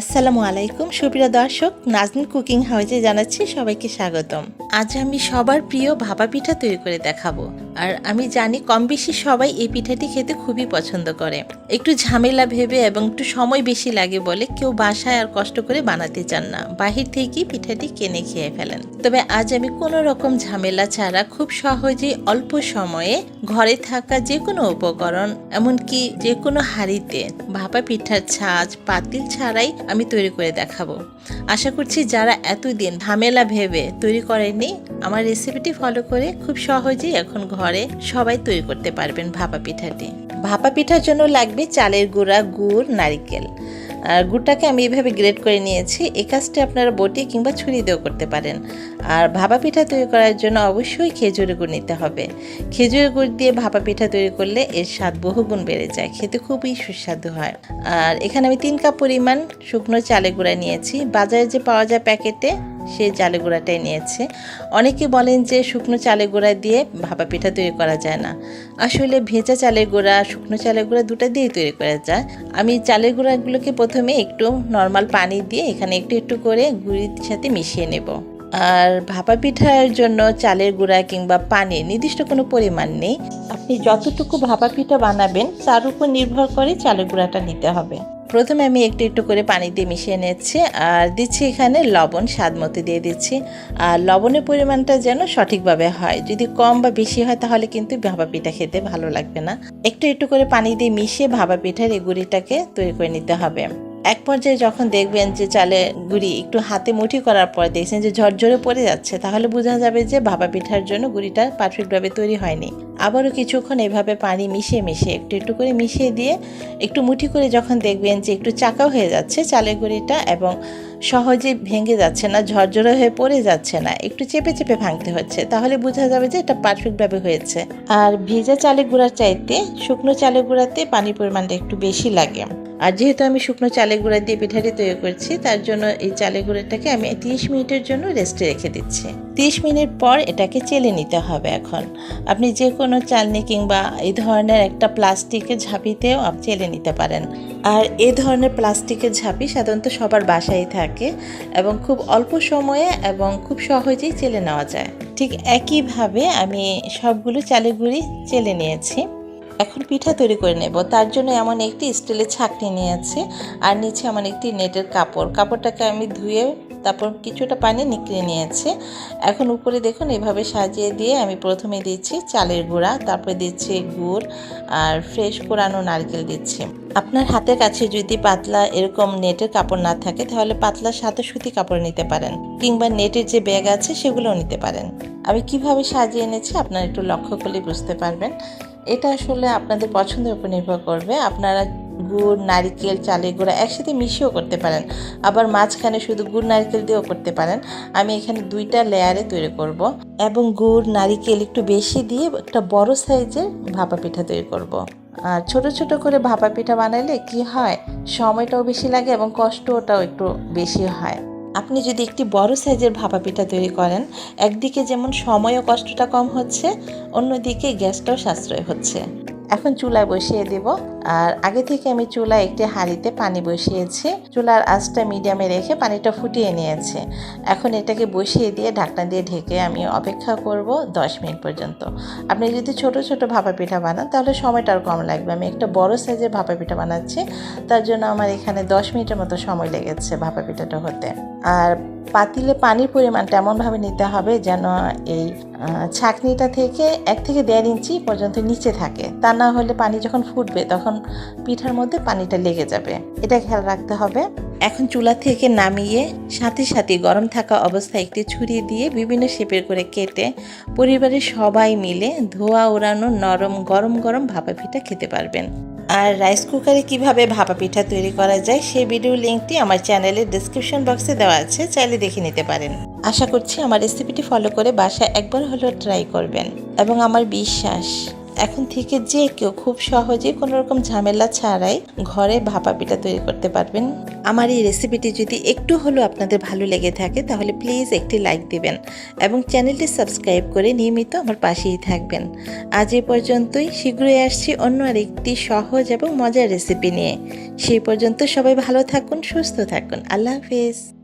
আসসালামু আলাইকুম সুপ্রিয় দর্শক, নাজনীন কুকিং হাউসে জানাচ্ছি সবাইকে স্বাগতম। আজ আমি সবার প্রিয় ভাপা পিঠা তৈরি করে দেখাবো। আর আমি জানি কম বেশি সবাই এই পিঠাটি খেতে খুবই পছন্দ করে। একটু ঝামেলা ভেবে এবং একটু সময় বেশি লাগে বলে কেউ বাসায় আর কষ্ট করে বানাতে চান না, বাহির থেকেই পিঠাটি কিনে খেয়ে ফেলেন। তবে আজ আমি কোনো রকম ঝামেলা ছাড়া খুব সহজেই অল্প সময়ে ঘরে থাকা যে কোনো উপকরণ, এমনকি যে কোনো হাঁড়িতে ভাপা পিঠার ছাঁচ পাতিল ছাড়াই আমি তৈরি করে দেখাবো। আশা করছি যারা এতদিন ঝামেলা ভেবে তৈরি করেননি, আমার রেসিপিটি ফলো করে খুব সহজেই এখন ঘরে সবাই তৈরি করতে পারবেন ভাপা পিঠাটি। ভাপা পিঠার জন্য লাগবে চালের গুঁড়া, গুড়, নারিকেল। আর গুড়টাকে আমি এইভাবে গ্রেট করে নিয়েছি। এই কাজটা আপনারা বটি কিংবা ছুরি দিয়েও করতে পারেন। আর ভাপা পিঠা তৈরি করার জন্য অবশ্যই খেজুরের গুড় নিতে হবে। খেজুরের গুড় দিয়ে ভাপা পিঠা তৈরি করলে এর স্বাদ বহুগুণ বেড়ে যায়, খেতে খুবই সুস্বাদু হয়। আর এখানে আমি 3 কাপ পরিমাণ শুকনো চালের গুঁড়া নিয়েছি। বাজারে যে পাওয়া যায় প্যাকেটে, সেই চালের গুঁড়াটাই নিয়েছি। অনেকে বলেন যে শুকনো চালের গুঁড়া দিয়ে ভাপা পিঠা তৈরি করা যায় না। আসলে ভেজা চালের গুঁড়া, শুকনো চালের গুঁড়া দুটো দিয়েই তৈরি করা যায়। আমি চালের গুঁড়াগুলোকে প্রথমে একটু নর্মাল পানি দিয়ে এখানে একটু একটু করে গুঁড়ির সাথে মিশিয়ে নেব। আর ভাপা পিঠার জন্য চালের গুঁড়া কিংবা পানির নির্দিষ্ট কোনো পরিমাণ নেই। আপনি যতটুকু ভাপা পিঠা বানাবেন তার উপর নির্ভর করে চালের গুঁড়াটা নিতে হবে। প্রথমে আমি একটু একটু করে পানি দিয়ে মিশিয়ে নিচ্ছি আর দিচ্ছি এখানে লবণ, স্বাদ মতো দিয়ে দিচ্ছি। আর লবণের পরিমাণটা যেন সঠিকভাবে হয়, যদি কম বা বেশি হয় তাহলে কিন্তু ভাপা পিঠা খেতে ভালো লাগবে না। একটু একটু করে পানি দিয়ে মিশিয়ে ভাপা পিঠার এই গুঁড়িটাকে তৈরি করে নিতে হবে। এক পর্যায়ে যখন দেখবেন যে চালের গুঁড়ি একটু হাতে মুঠি করার পর দেখছেন যে ঝরঝরে পড়ে যাচ্ছে, তাহলে বোঝা যাবে যে ভাপা পিঠার জন্য গুঁড়িটা পারফেক্টভাবে তৈরি হয়নি। আবারও কিছুক্ষণ এভাবে পানি মিশিয়ে মিশিয়ে একটু একটু করে মিশিয়ে দিয়ে একটু মুঠি করে যখন দেখবেন যে একটু চাকাও হয়ে যাচ্ছে চালের গুঁড়িটা এবং সহজে ভেঙে যাচ্ছে না, ঝরঝরে হয়ে পড়ে যাচ্ছে না, একটু চেপে চেপে ভাঙতে হচ্ছে, তাহলে বোঝা যাবে যে এটা পারফেক্টভাবে হয়েছে। আর ভেজা চালের গুঁড়ার চাইতে শুকনো চালের গুঁড়াতে পানির পরিমাণটা একটু বেশি লাগে। আর যেহেতু আমি শুকনো চালের গুঁড়া দিয়ে পিঠাটি তৈরি করছি, তার জন্য এই চালের গুঁড়াটাকে আমি 30 মিনিটের জন্য রেস্টে রেখে দিচ্ছি। 30 মিনিট পর এটাকে চেলে নিতে হবে। এখন আপনি যে কোনো চালনি কিংবা এই ধরনের একটা প্লাস্টিকের ঝাঁপিতেও চেলে নিতে পারেন। আর এই ধরনের প্লাস্টিকের ঝাঁপি সাধারণত সবার বাসায় থাকে এবং খুব অল্প সময়ে এবং খুব সহজেই চেলে নেওয়া যায়। ঠিক একইভাবে আমি সবগুলো চালের গুঁড়ি চেলে নিয়েছি। এখন পিঠা তৈরি করে নেব। তার জন্য এমন একটি স্টিলের ছাঁকনি নিয়েছি আর নিচে এমন একটি নেটের কাপড়টাকে আমি ধুয়ে তারপর কিছুটা পানি নিকড়ে নিয়েছি। এখন উপরে দেখুন এভাবে সাজিয়ে দিয়ে আমি প্রথমে দিচ্ছি চালের গুঁড়া, তারপরে দিচ্ছি গুড় আর ফ্রেশ কোরানো নারকেল দিচ্ছি। আপনার হাতের কাছে যদি পাতলা এরকম নেটের কাপড় না থাকে তাহলে পাতলা সাদা সুতি কাপড় নিতে পারেন, কিংবা নেটের যে ব্যাগ আছে সেগুলোও নিতে পারেন। আমি কিভাবে সাজিয়ে এনেছি আপনারা একটু লক্ষ্য করলে বুঝতে পারবেন। এটা আসলে আপনাদের পছন্দের উপর নির্ভর করবে। আপনারা গুড়, নারিকেল, চালের গুঁড়া একসাথে মিশিয়েও করতে পারেন, আবার মাঝখানে শুধু গুড় নারিকেল দিয়েও করতে পারেন। আমি এখানে 2টা লেয়ারে তৈরি করব এবং গুড় নারিকেল একটু বেশি দিয়ে একটা বড় সাইজের ভাপা পিঠা তৈরি করব। আর ছোট ছোট করে ভাপা পিঠা বানালে কি হয়, সময়টাও বেশি লাগে এবং কষ্টটাও একটু বেশি হয়। আপনি যদি একটি বড় সাইজের ভাপা পিঠা তৈরি করেন, একদিকে যেমন সময় ও কষ্টটা কম হচ্ছে, অন্যদিকে গ্যাসটাও সাশ্রয় হচ্ছে। এখন চুলায় বসিয়ে দেব। আর আগে থেকে আমি চুলায় একটি হাঁড়িতে পানি বসিয়েছি, চুলার আঁচটা মিডিয়ামে রেখে পানিটা ফুটিয়ে নিয়েছি। এখন এটাকে বসিয়ে দিয়ে ঢাকনা দিয়ে ঢেকে আমি অপেক্ষা করব 10 মিনিট পর্যন্ত। আপনি যদি ছোট ছোট ভাপা পিঠা বানান তাহলে সময়টা আর কম লাগবে। আমি একটা বড় সাইজের ভাপা পিঠা বানাচ্ছি, তার জন্য আমার এখানে 10 মিনিটের মতো সময় লেগেছে ভাপা পিঠাটা হতে। আর পাতিলে পানির পরিমাণটা এমনভাবে নিতে হবে যেন এই ছাঁকনিটা থেকে 1 থেকে 1.5 ইঞ্চি পর্যন্ত নিচে থাকে, তা না হলে পানি যখন ফুটবে তখন পিঠার মধ্যে পানিটা লেগে যাবে, এটা খেয়াল রাখতে হবে। এখন চুলা থেকে নামিয়ে সাথে সাথে গরম থাকা অবস্থায় একটি ছুরি দিয়ে বিভিন্ন শেপের করে কেটে পরিবারের সবাই মিলে ধোয়া ওড়ানো নরম গরম গরম ভাপা পিঠা খেতে পারবেন। আর রাইস কুকারে কিভাবে ভাপা পিঠা তৈরি করা যায় সেই ভিডিও লিঙ্কটি আমার চ্যানেলের ডেসক্রিপশন বক্সে দেওয়া আছে, চাইলে দেখে নিতে পারেন। আশা করছি আমার রেসিপিটি ফলো করে বাসায় একবার হলেও ট্রাই করবেন এবং আমার বিশ্বাস এখন থেকে যে কেউ খুব সহজে কোনো রকম ঝামেলা ছাড়াই ঘরে ভাপা পিঠা তৈরি করতে পারবেন। আমার এই রেসিপিটি যদি একটু হলেও আপনাদের ভালো লেগে থাকে তাহলে প্লিজ একটি লাইক দিবেন এবং চ্যানেলটি সাবস্ক্রাইব করে নিয়মিত আমার পাশেই থাকবেন। আজ এ পর্যন্তই, শীঘ্রই আসছি অন্য আরেকটি সহজ এবং মজার রেসিপি নিয়ে। সেই পর্যন্ত সবাই ভালো থাকুন, সুস্থ থাকুন। আল্লাহ হাফেজ।